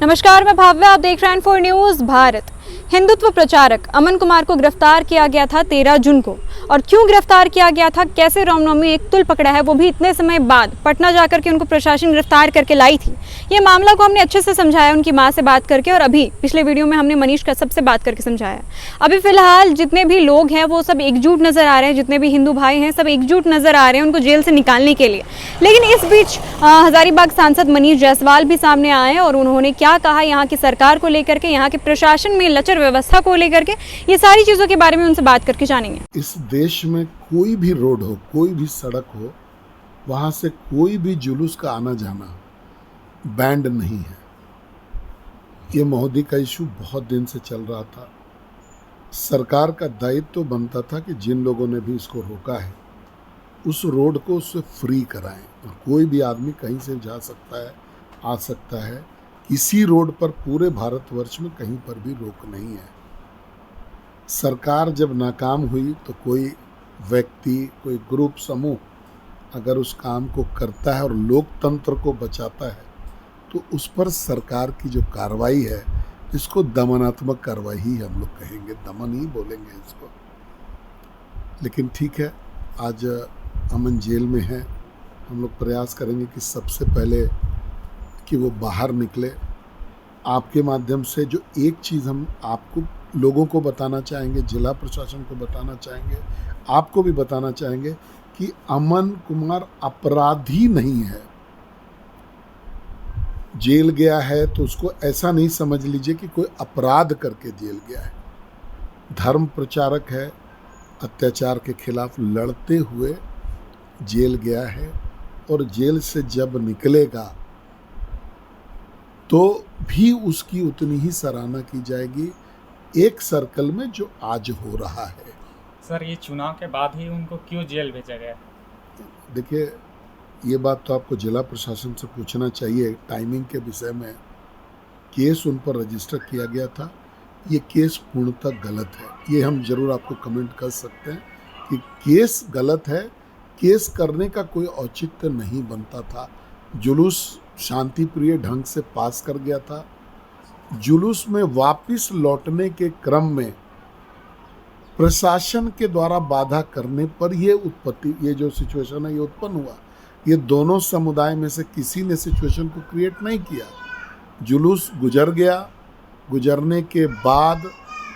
नमस्कार, मैं भाव्या, आप देख रहे हैं N4 न्यूज भारत। हिंदुत्व प्रचारक अमन कुमार को गिरफ्तार किया गया था 13 जून को। और क्यों गिरफ्तार किया गया था, कैसे रामनवमी एक तुल पकड़ा है, वो भी इतने समय बाद पटना जाकर के उनको प्रशासन गिरफ्तार करके लाई थी। ये मामला को हमने अच्छे से समझाया उनकी मां से बात करके, और अभी पिछले वीडियो में हमने मनीष कश्यप से बात करके समझाया। अभी फिलहाल जितने भी लोग हैं वो सब एकजुट नजर आ रहे हैं, जितने भी हिंदू भाई हैं सब एकजुट नजर आ रहे हैं उनको जेल से निकालने के लिए। लेकिन इस बीच हजारीबाग सांसद मनीष जायसवाल भी सामने आए और उन्होंने क्या कहा यहाँ की सरकार को लेकर के, यहाँ के प्रशासन में लचर व्यवस्था को लेकर के, ये सारी चीजों के बारे में उनसे बात करके जानेंगे। इस देश में कोई भी रोड हो, कोई भी सड़क हो, वहां से कोई भी जुलूस का आना जाना बैंड नहीं है। ये मोदी का इशू बहुत दिन से चल रहा था। सरकार का दायित्व तो बनता था कि जिन लोगों ने भी इसको रोका है उस रोड को उससे फ्री कराएं, और कोई भी आदमी कहीं से जा सकता है, आ सकता है। किसी रोड पर पूरे भारतवर्ष में कहीं पर भी रोक नहीं है। सरकार जब नाकाम हुई तो कोई व्यक्ति, कोई ग्रुप, समूह अगर उस काम को करता है और लोकतंत्र को बचाता है तो उस पर सरकार की जो कार्रवाई है, इसको दमनात्मक कार्रवाई ही हम लोग कहेंगे, दमन ही बोलेंगे इसको। लेकिन ठीक है, आज अमन जेल में है। हम लोग प्रयास करेंगे कि सबसे पहले कि वो बाहर निकले। आपके माध्यम से जो एक चीज़ हम आपको, लोगों को बताना चाहेंगे, जिला प्रशासन को बताना चाहेंगे, आपको भी बताना चाहेंगे कि अमन कुमार अपराधी नहीं है। जेल गया है तो उसको ऐसा नहीं समझ लीजिए कि कोई अपराध करके जेल गया है। धर्म प्रचारक है, अत्याचार के खिलाफ लड़ते हुए जेल गया है, और जेल से जब निकलेगा तो भी उसकी उतनी ही सराहना की जाएगी एक सर्कल में जो आज हो रहा है। सर, ये चुनाव के बाद ही उनको क्यों जेल भेजा गया? देखिए, ये बात तो आपको जिला प्रशासन से पूछना चाहिए। टाइमिंग के विषय में केस उन पर रजिस्टर किया गया था, ये केस पूर्णतः गलत है। ये हम जरूर आपको कमेंट कर सकते हैं कि केस गलत है। केस करने का कोई औचित्य नहीं बनता था। जुलूस शांति प्रिय ढंग से पास कर गया था। जुलूस में वापस लौटने के क्रम में प्रशासन के द्वारा बाधा करने पर ये जो सिचुएशन है ये उत्पन्न हुआ। ये दोनों समुदाय में से किसी ने सिचुएशन को क्रिएट नहीं किया। जुलूस गुजर गया। गुजरने के बाद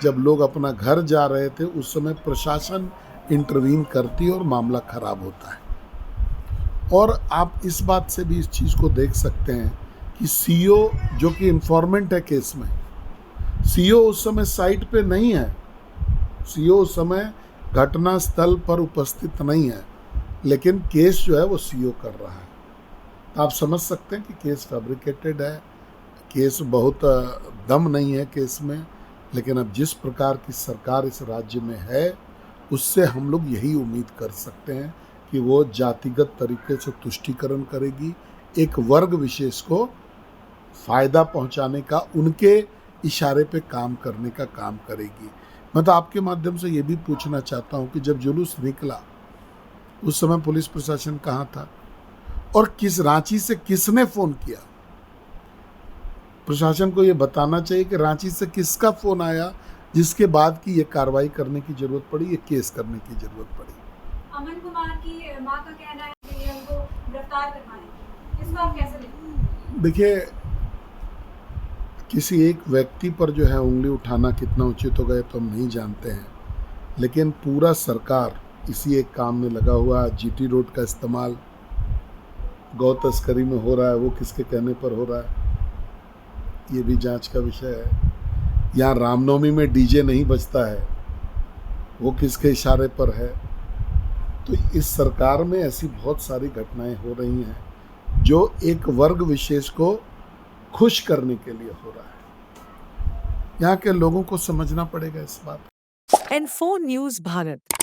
जब लोग अपना घर जा रहे थे उस समय प्रशासन इंटरवीन करती और मामला खराब होता है। और आप इस बात से भी इस चीज़ को देख सकते हैं कि सीओ, जो कि इन्फॉर्मेंट है केस में, सीओ उस समय साइट पे नहीं है। सीओ उस समय घटना स्थल पर उपस्थित नहीं है, लेकिन केस जो है वो सीओ कर रहा है। तो आप समझ सकते हैं कि केस फैब्रिकेटेड है, केस बहुत दम नहीं है केस में। लेकिन अब जिस प्रकार की सरकार इस राज्य में है, उससे हम लोग यही उम्मीद कर सकते हैं कि वो जातिगत तरीके से तुष्टीकरण करेगी, एक वर्ग विशेष को फायदा पहुंचाने का, उनके इशारे पे काम करने का काम करेगी। मैं तो आपके माध्यम से ये भी पूछना चाहता हूं कि जब जुलूस निकला उस समय पुलिस प्रशासन कहाँ था, और किस रांची से किसने फोन किया? प्रशासन को ये बताना चाहिए कि रांची से किसका फोन आया जिसके बाद की ये कार्रवाई करने की जरूरत पड़ी, ये केस करने की जरूरत पड़ी। अमन कुमार की मां का कहना है कि उनको गिरफ्तार करवाएं, इसको आप कैसे देखते? देखिए, किसी एक व्यक्ति पर जो है उंगली उठाना कितना उचित हो गया तो हम नहीं जानते हैं, लेकिन पूरा सरकार इसी एक काम में लगा हुआ। जीटी रोड का इस्तेमाल गौ तस्करी में हो रहा है, वो किसके कहने पर हो रहा है ये भी जांच का विषय है। यहाँ रामनवमी में डीजे नहीं बजता है, वो किसके इशारे पर है? तो इस सरकार में ऐसी बहुत सारी घटनाएं हो रही हैं जो एक वर्ग विशेष को खुश करने के लिए हो रहा है। यहाँ के लोगों को समझना पड़ेगा इस बात। N4 news Bharat.